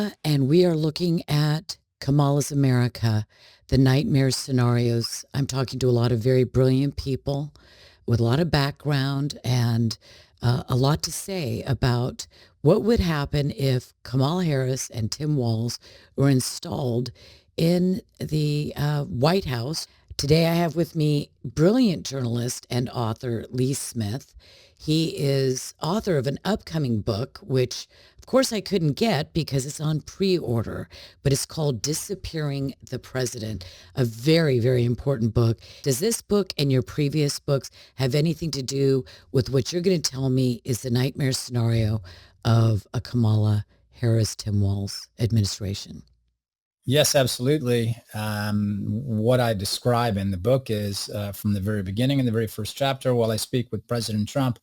Souza, and we are looking at Kamala's America, the nightmare scenarios. I'm talking to a lot of very brilliant people with a lot of background and a lot to say about what would happen if Kamala Harris and Tim Walz were installed in the White House. Today I have with me brilliant journalist and author Lee Smith. He is author of an upcoming book, which of course I couldn't get because it's on pre-order, but it's called Disappearing the President, a very, very important book. Does this book and your previous books have anything to do with what you're going to tell me is the nightmare scenario of a Kamala Harris-Tim Walz administration? Yes, absolutely. What I describe in the book is from the very beginning, in the very first chapter, while I speak with President Trump,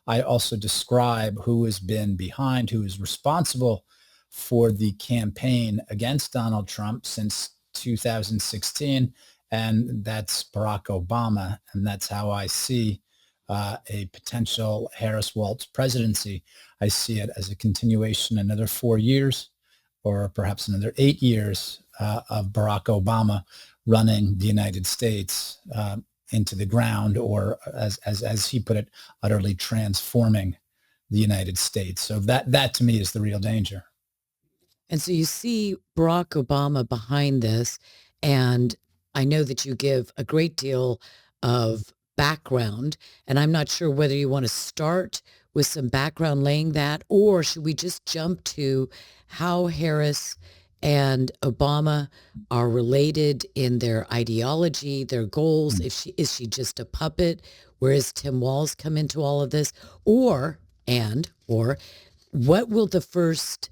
I also describe who has been behind, who is responsible for the campaign against Donald Trump since 2016, and that's Barack Obama. And that's how I see a potential Harris-Walz presidency. I see it as a continuation another 4 years, or perhaps another 8 years of Barack Obama running the United States into the ground, or as he put it, utterly transforming the United States. So that to me is the real danger. And so you see Barack Obama behind this, and I know that you give a great deal of background, and I'm not sure whether you want to start with some background laying that, or should we just jump to how Harris and Obama are related in their ideology, their goals? Is she just a puppet? Where does Tim Walz come into all of this? Or what will the first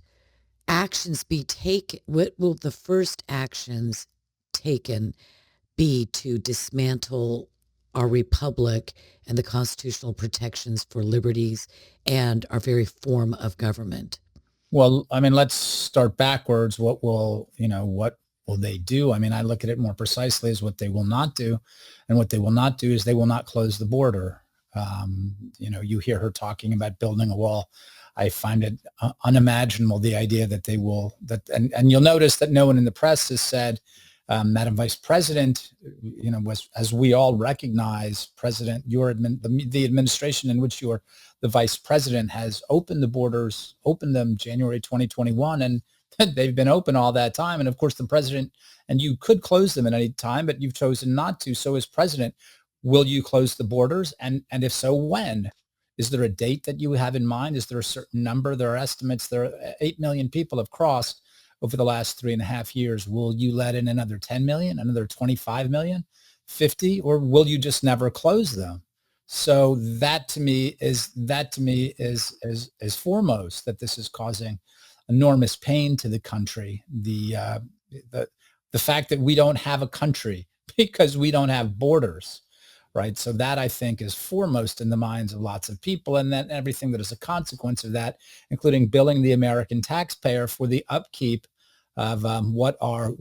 actions be taken? What will the first actions taken be to dismantle our republic and the constitutional protections for liberties and our very form of government? Well, I mean, let's start backwards. What will they do? I mean, I look at it more precisely as what they will not do. And what they will not do is they will not close the border. You hear her talking about building a wall. I find it unimaginable, the idea that they will, and you'll notice that no one in the press has said, Madam Vice President, was, as we all recognize, President, the administration in which you're the Vice President has opened the borders, opened them January 2021, and they've been open all that time. And of course, the President, and you could close them at any time, but you've chosen not to. So as President, will you close the borders? And if so, when? Is there a date that you have in mind? Is there a certain number? There are estimates. There are 8 million people have crossed over the last 3.5 years. Will you let in another 10 million, another 25 million, 50, or will you just never close them? So that to me is foremost, that this is causing enormous pain to the country. The fact that we don't have a country because we don't have borders, right? So that, I think, is foremost in the minds of lots of people, and then everything that is a consequence of that, including billing the American taxpayer for the upkeep of what are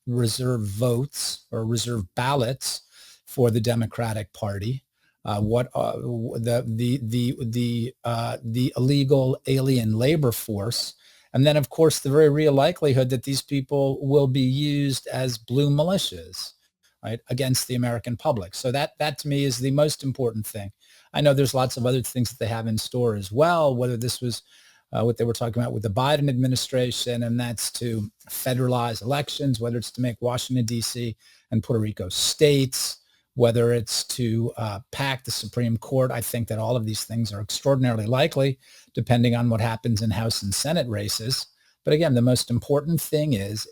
reserve votes or reserve ballots for the Democratic Party, what are the illegal alien labor force, and then of course the very real likelihood that these people will be used as blue militias, right, against the American public. So that to me is the most important thing. I know there's lots of other things that they have in store as well, whether this was what they were talking about with the Biden administration, and that's to federalize elections, whether it's to make Washington, D.C. and Puerto Rico states, whether it's to pack the Supreme Court. I think that all of these things are extraordinarily likely, depending on what happens in House and Senate races. But again, the most important thing is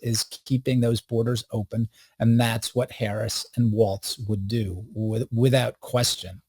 keeping those borders open, and that's what Harris and Walz would do without question.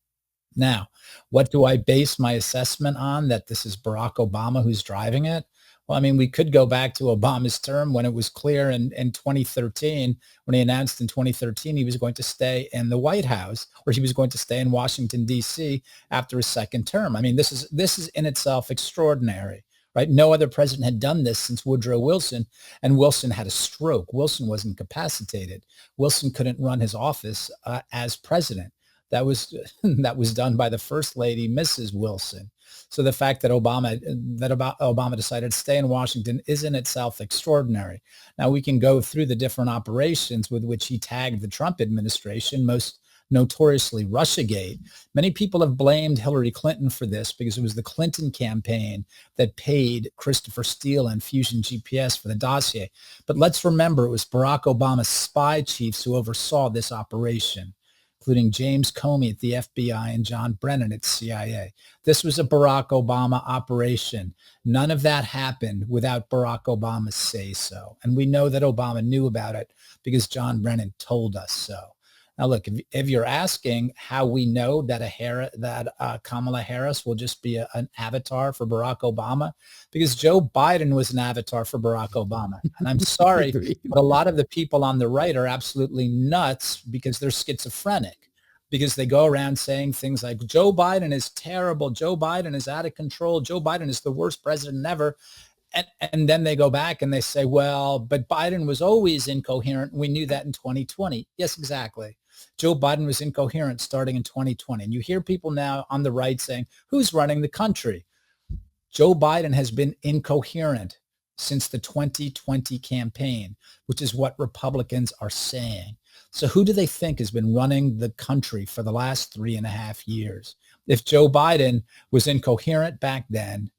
Now, what do I base my assessment on, that this is Barack Obama who's driving it? Well, I mean, we could go back to Obama's term when it was clear in 2013, when he announced in 2013 he was going to stay in the White House, or he was going to stay in Washington, D.C. after his second term. I mean, this is in itself extraordinary, right? No other president had done this since Woodrow Wilson, and Wilson had a stroke. Wilson was incapacitated. Wilson couldn't run his office as president. That was done by the First Lady, Mrs. Wilson. So the fact that Obama decided to stay in Washington is in itself extraordinary. Now we can go through the different operations with which he tagged the Trump administration, most notoriously Russiagate. Many people have blamed Hillary Clinton for this because it was the Clinton campaign that paid Christopher Steele and Fusion GPS for the dossier. But let's remember, it was Barack Obama's spy chiefs who oversaw this operation, including James Comey at the FBI and John Brennan at CIA. This was a Barack Obama operation. None of that happened without Barack Obama's say-so. And we know that Obama knew about it because John Brennan told us so. Now, look, if you're asking how we know that Kamala Harris will just be an avatar for Barack Obama, because Joe Biden was an avatar for Barack Obama. And I'm sorry, but a lot of the people on the right are absolutely nuts because they're schizophrenic, because they go around saying things like, Joe Biden is terrible. Joe Biden is out of control. Joe Biden is the worst president ever. And then they go back and they say, well, but Biden was always incoherent. We knew that in 2020. Yes, exactly. Joe Biden was incoherent starting in 2020. And you hear people now on the right saying, who's running the country? Joe Biden has been incoherent since the 2020 campaign, which is what Republicans are saying. So who do they think has been running the country for the last 3.5 years? If Joe Biden was incoherent back then,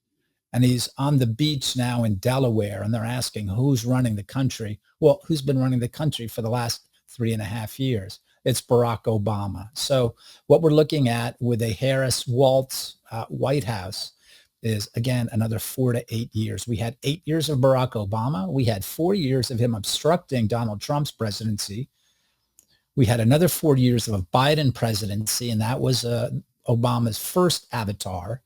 and he's on the beach now in Delaware, and they're asking who's running the country. Well, who's been running the country for the last 3.5 years? It's Barack Obama. So what we're looking at with a Harris-Walz White House is, again, another 4 to 8 years. We had 8 years of Barack Obama. We had 4 years of him obstructing Donald Trump's presidency. We had another 4 years of a Biden presidency, and that was Obama's first avatar.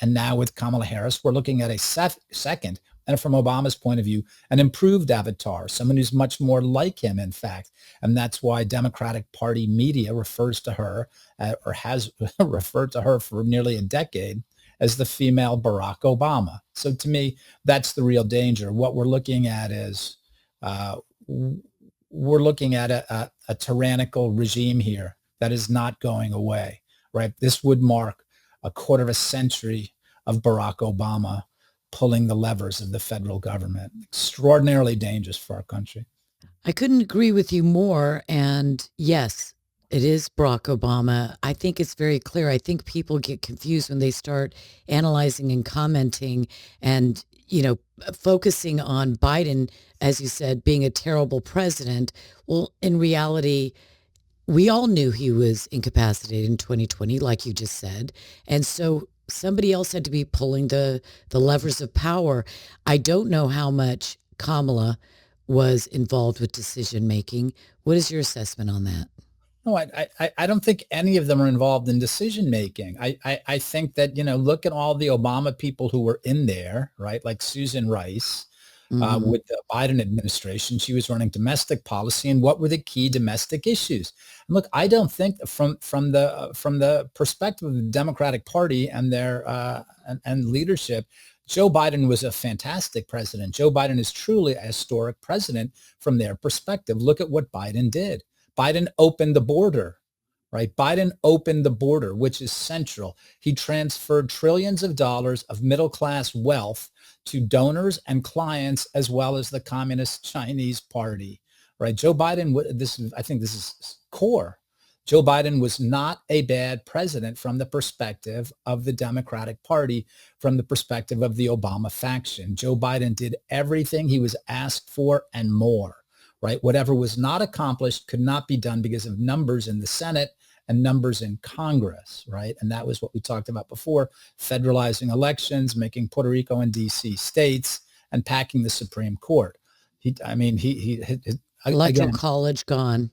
And now with Kamala Harris, we're looking at a second, and from Obama's point of view, an improved avatar, someone who's much more like him, in fact. And that's why Democratic Party media refers to her, or has referred to her for nearly a decade, as the female Barack Obama. So to me, that's the real danger. What we're looking at is we're looking at a tyrannical regime here that is not going away, right? This would mark a quarter of a century of Barack Obama pulling the levers of the federal government. Extraordinarily dangerous for our country. I couldn't agree with you more. And yes, it is Barack Obama. I think it's very clear. I think people get confused when they start analyzing and commenting and, focusing on Biden, as you said, being a terrible president. Well, in reality, we all knew he was incapacitated in 2020, like you just said. And so somebody else had to be pulling the levers of power. I don't know how much Kamala was involved with decision making. What is your assessment on that? No, I don't think any of them are involved in decision making. I think that, look at all the Obama people who were in there, right? Like Susan Rice. With the Biden administration, she was running domestic policy, and what were the key domestic issues? And look, I don't think from the perspective of the Democratic Party and their and leadership, Joe Biden was a fantastic president. Joe Biden is truly a historic president from their perspective. Look at what Biden did. Biden opened the border. Right? Biden opened the border, which is central. He transferred trillions of dollars of middle-class wealth to donors and clients, as well as the Communist Chinese Party. Right? Joe Biden, I think this is core. Joe Biden was not a bad president from the perspective of the Democratic Party, from the perspective of the Obama faction. Joe Biden did everything he was asked for and more. Right? Whatever was not accomplished could not be done because of numbers in the Senate and numbers in Congress, right? And that was what we talked about before, federalizing elections, making Puerto Rico and DC states, and packing the Supreme Court. Electoral college gone.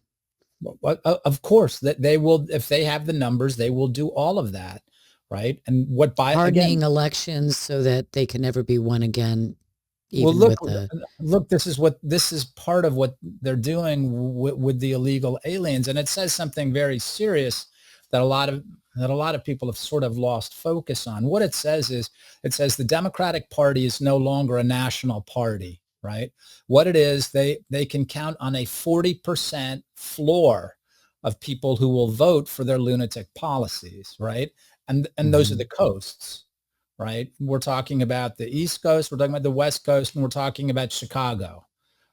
Of course, that they will, if they have the numbers, they will do all of that, right? And what Biden, hardening elections so that they can never be won again. Well, look, this is part of what they're doing with the illegal aliens. And it says something very serious that a lot of people have sort of lost focus on. What it says is, it says the Democratic Party is no longer a national party, right? What it is, they can count on a 40% floor of people who will vote for their lunatic policies, right? And those are the coasts. right? We're talking about the East Coast, we're talking about the West Coast, and we're talking about Chicago,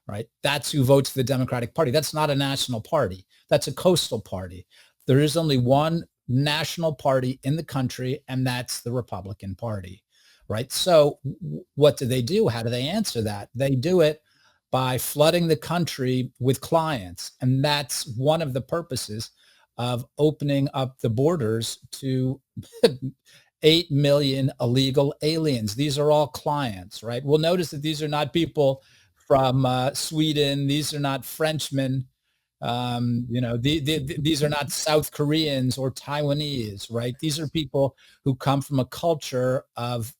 right? That's who votes for the Democratic Party. That's not a national party. That's a coastal party. There is only one national party in the country, and that's the Republican Party, right? So what do? How do they answer that? They do it by flooding the country with clients. And that's one of the purposes of opening up the borders to 8 million illegal aliens. These are all clients, right? We'll notice that these are not people from Sweden. These are not Frenchmen. These are not South Koreans or Taiwanese, right? These are people who come from a culture of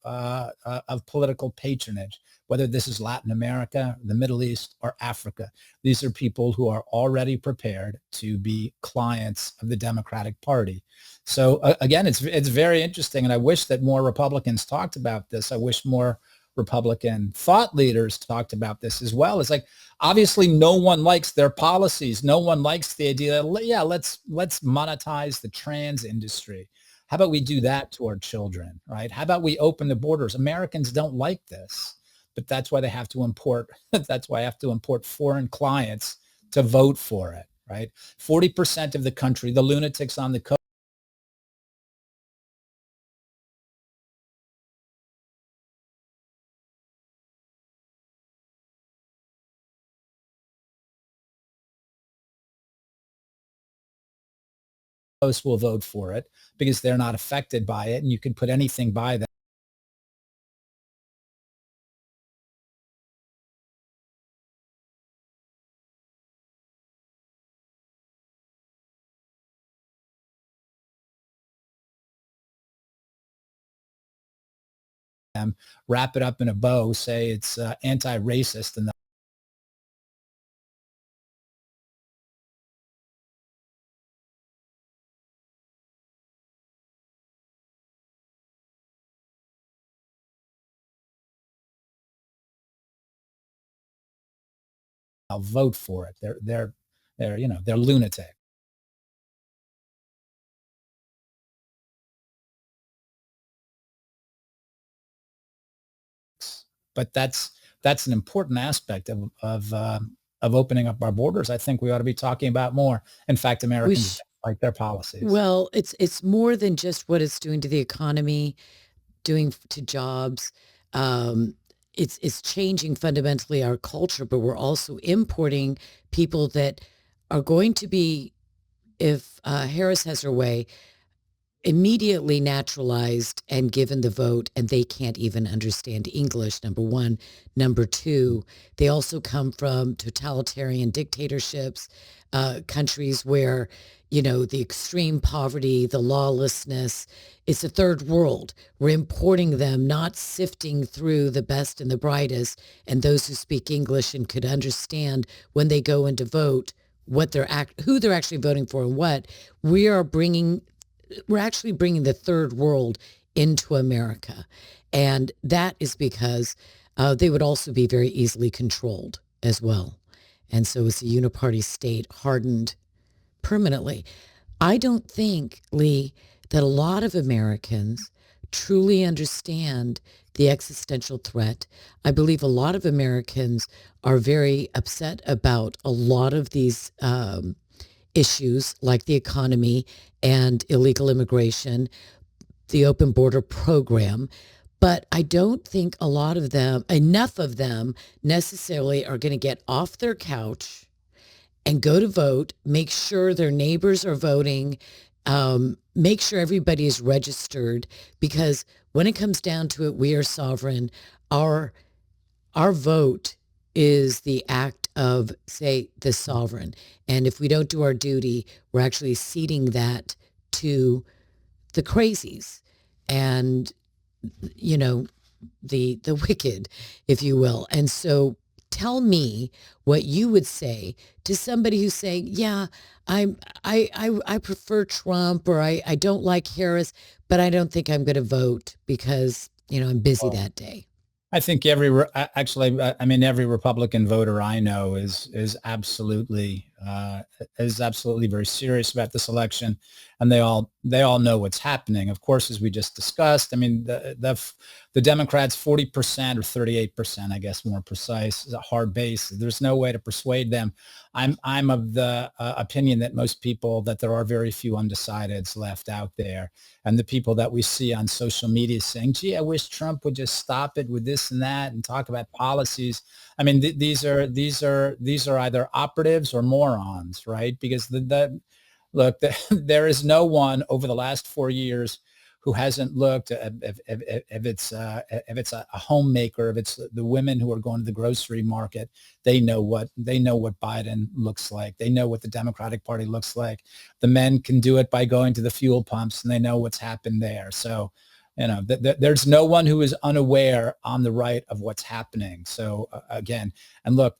political patronage, whether this is Latin America, the Middle East, or Africa. These are people who are already prepared to be clients of the Democratic Party. So again, it's very interesting, and I wish that more Republicans talked about this. I wish more Republican thought leaders talked about this as well. It's like, obviously no one likes their policies. No one likes the idea that, yeah, let's monetize the trans industry. How about we do that to our children, right? How about we open the borders? Americans don't like this, but that's why they have to import, that's why I have to import foreign clients to vote for it, right? 40% of the country, the lunatics on the coast, will vote for it because they're not affected by it, and you can put anything by them. Wrap it up in a bow, say it's anti-racist, and I'll vote for it. They're lunatic. But that's an important aspect of opening up our borders. I think we ought to be talking about more. In fact, We Americans sh- like their policies. well, it's more than just what it's doing to the economy, doing to jobs. Um, it's changing fundamentally our culture, but we're also importing people that are going to be, if Harris has her way, immediately naturalized and given the vote, and they can't even understand English, number one. Number two, they also come from totalitarian dictatorships, countries where, the extreme poverty, the lawlessness, it's a third world. We're importing them, not sifting through the best and the brightest and those who speak English and could understand when they go in to vote who they're actually voting for and what. We're actually bringing the third world into America. And that is because they would also be very easily controlled as well. And so it's a uniparty state hardened permanently. I don't think, Lee, that a lot of Americans truly understand the existential threat. I believe a lot of Americans are very upset about a lot of these issues like the economy and illegal immigration, the open border program. But I don't think enough of them necessarily are going to get off their couch and go to vote, make sure their neighbors are voting, make sure everybody is registered, because when it comes down to it, we are sovereign. Our vote is the act of, say, the sovereign. And if we don't do our duty, we're actually ceding that to the crazies and, the wicked, if you will. And so tell me what you would say to somebody who's saying, yeah, I prefer Trump, or I don't like Harris, but I don't think I'm going to vote because, I'm busy Well, that day. I think every Republican voter I know is absolutely is absolutely very serious about this election, and they all know what's happening. Of course, as we just discussed, I mean, the Democrats 40% or 38%, I guess more precise, is a hard base. There's no way to persuade them. I'm of the opinion that most people, that there are very few undecideds left out there, and the people that we see on social media saying, "Gee, I wish Trump would just stop it with this and that and talk about policies." I mean, these are either operatives or morons, right? Because look, there is no one over the last 4 years who hasn't looked at if it's a homemaker, if it's the women who are going to the grocery market, they know what Biden looks like. They know what the Democratic Party looks like. The men can do it by going to the fuel pumps, and they know what's happened there. So, there's no one who is unaware on the right of what's happening. So again, and look,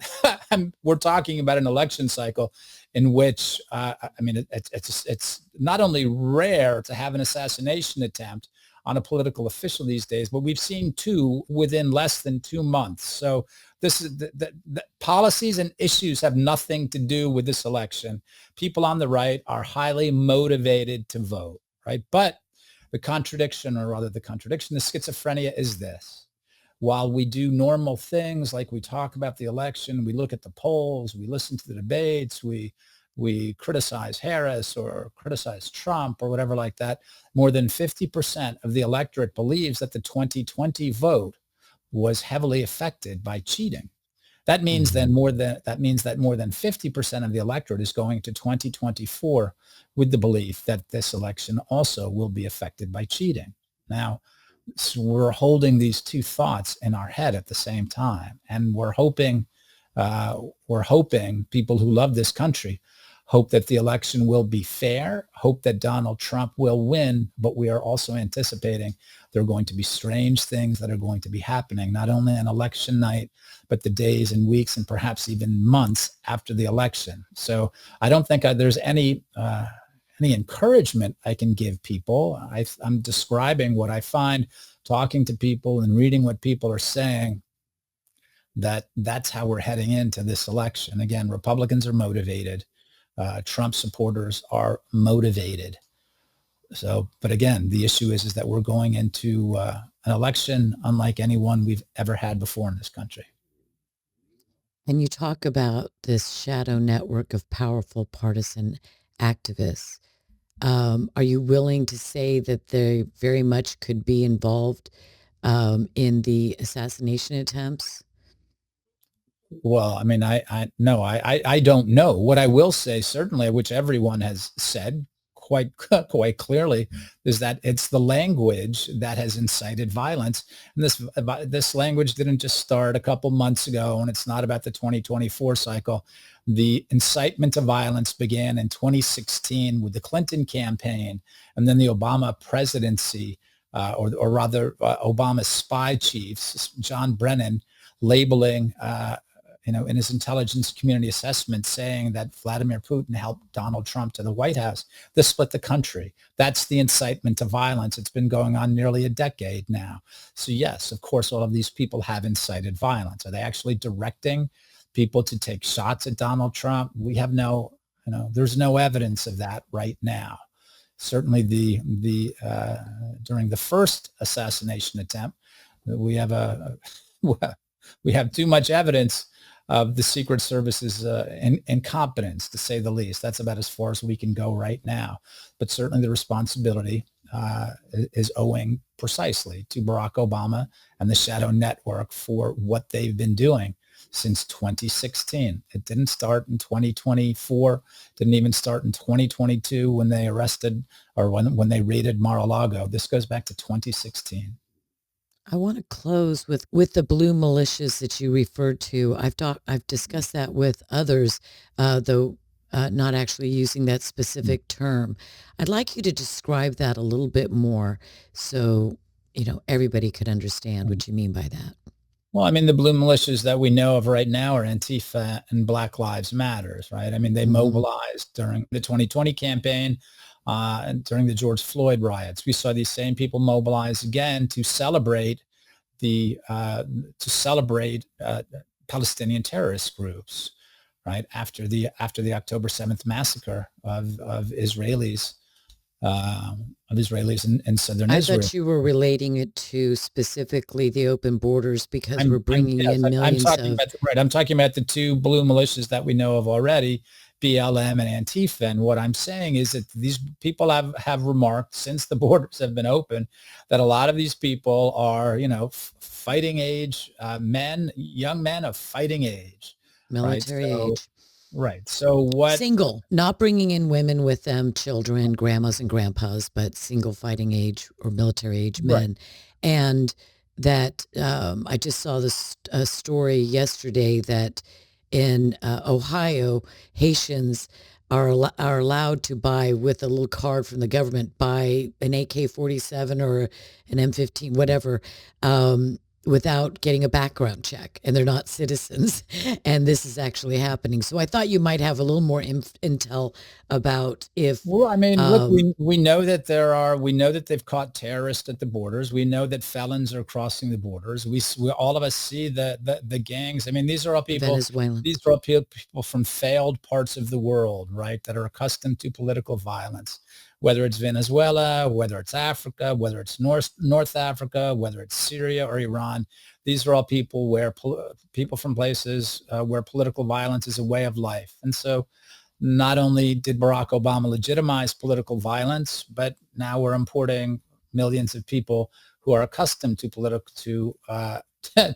we're talking about an election cycle in which, I mean, it's not only rare to have an assassination attempt on a political official these days, but we've seen two within less than 2 months. So this is the policies and issues have nothing to do with this election. People on the right are highly motivated to vote, right? But the contradiction, the schizophrenia is this. While we do normal things like we talk about the election, we look at the polls, we listen to the debates, we criticize Harris or criticize Trump or whatever like that, more than 50% of the electorate believes that the 2020 vote was heavily affected by cheating. That means then more than 50% of the electorate is going to 2024 with the belief that this election also will be affected by cheating. Now, so we're holding these two thoughts in our head at the same time, and we're hoping people who love this country hope that the election will be fair, hope that Donald Trump will win, but we are also anticipating there are going to be strange things that are going to be happening, not only on election night, but the days and weeks and perhaps even months after the election. So I don't think there's any encouragement I can give people. I'm describing what I find talking to people and reading what people are saying, that's how we're heading into this election. Again, Republicans are motivated. Trump supporters are motivated. So, but again, the issue is that we're going into an election unlike any one we've ever had before in this country. And you talk about this shadow network of powerful partisan activists. Are you willing to say that they very much could be involved in the assassination attempts? Well, I mean, I don't know. What I will say, certainly, which everyone has said quite clearly, is that it's the language that has incited violence. And this language didn't just start a couple months ago, and it's not about the 2024 cycle. The incitement to violence began in 2016 with the Clinton campaign, and then the Obama presidency, or rather Obama's spy chiefs, John Brennan, labeling in his intelligence community assessment, saying that Vladimir Putin helped Donald Trump to the White House. This split the country. That's the incitement to violence. It's been going on nearly a decade now. So yes, of course, all of these people have incited violence. Are they actually directing people to take shots at Donald Trump? We have there's no evidence of that right now. Certainly during the first assassination attempt, we have too much evidence of the Secret Service's incompetence, to say the least. That's about as far as we can go right now. But certainly the responsibility is owing precisely to Barack Obama and the shadow network for what they've been doing since 2016. It didn't start in 2024, didn't even start in 2022 when they arrested or when they raided Mar-a-Lago. This goes back to 2016. I want to close with the blue militias that you referred to. I've discussed that with others, though not actually using that specific term. I'd like you to describe that a little bit more, so everybody could understand what you mean by that. Well, I mean, the blue militias that we know of right now are Antifa and Black Lives Matters, right? I mean, they mobilized during the 2020 campaign and during the George Floyd riots. We saw these same people mobilize again to celebrate Palestinian terrorist groups, right? After the October 7th massacre of Israelis, in southern I Israel. thought you were relating it to specifically the open borders because we're I'm bringing yes, in I'm millions talking of about right. I'm talking about the two blue militias that we know of already, BLM and Antifa. And what I'm saying is that these people have remarked since the borders have been open that a lot of these people are, fighting age men, young men of fighting age, right? military So age. right. So what? Single, not bringing in women with them, children, grandmas and grandpas, but single fighting age or military age Right. men. And that I just saw this story yesterday that in Ohio, Haitians are allowed to buy with a little card from the government, buy an AK-47 or an M15, whatever, without getting a background check, and they're not citizens. And this is actually happening. So I thought you might have a little more intel about if Well, I mean, look, um, we know that we know that they've caught terrorists at the borders. We know that felons are crossing the borders. We all of us see the gangs. I mean, Venezuelan these are all people from failed parts of the world, right? That are accustomed to political violence, whether it's Venezuela, whether it's Africa, whether it's North Africa, whether it's Syria or Iran. These are all people people from places where political violence is a way of life. And so not only did Barack Obama legitimize political violence, but now we're importing millions of people who are accustomed to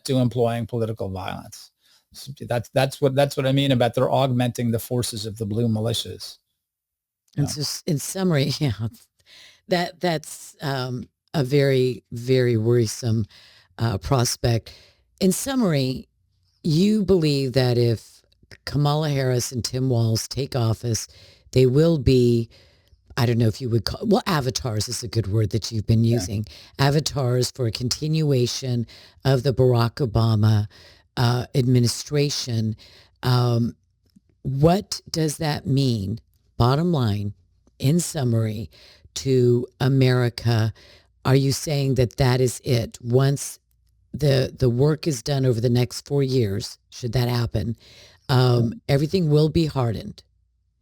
to employing political violence. So that's what I mean about they're augmenting the forces of the blue militias. and Yeah. so in summary, yeah, that's a very, very worrisome prospect. In summary, you believe that if Kamala Harris and Tim Walz take office, they will be, I don't know if you would call, well, avatars is a good word that you've been Yeah. using, avatars for a continuation of the Barack Obama administration. Um, what does that mean, bottom line, in summary, to America? Are you saying that that is it? Once the work is done over the next 4 years, should that happen, everything will be hardened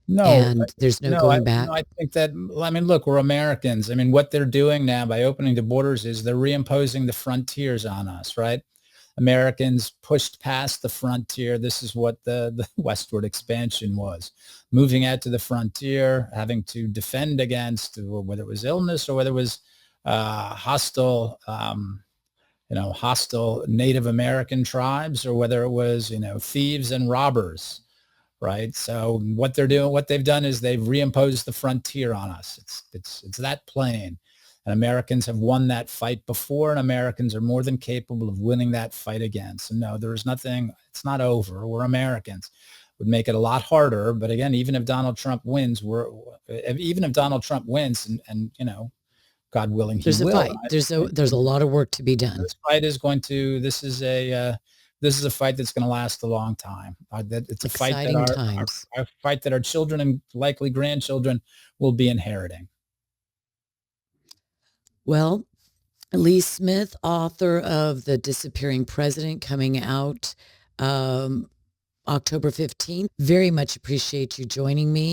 No, and there's no no, going back? I think that, I mean, look, we're Americans. I mean, what they're doing now by opening the borders is they're reimposing the frontiers on us, right? Americans pushed past the frontier. This is what the westward expansion was. Moving out to the frontier, having to defend against whether it was illness or whether it was hostile Native American tribes, or whether it was, thieves and robbers, right? So what they've done is they've reimposed the frontier on us. It's that plain. And Americans have won that fight before, and Americans are more than capable of winning that fight again. So no, there's nothing, it's not over. We're Americans. Would make it a lot harder. But again, even if Donald Trump wins, and God willing, he There's a will. fight. There's a lot of work to be done. This fight is going to, this is a fight that's going to last a long time. It's a fight that Exciting times. our fight that our children and likely grandchildren will be inheriting. Well, Lee Smith, author of The Disappearing President, coming out October 15th. Very much appreciate you joining me.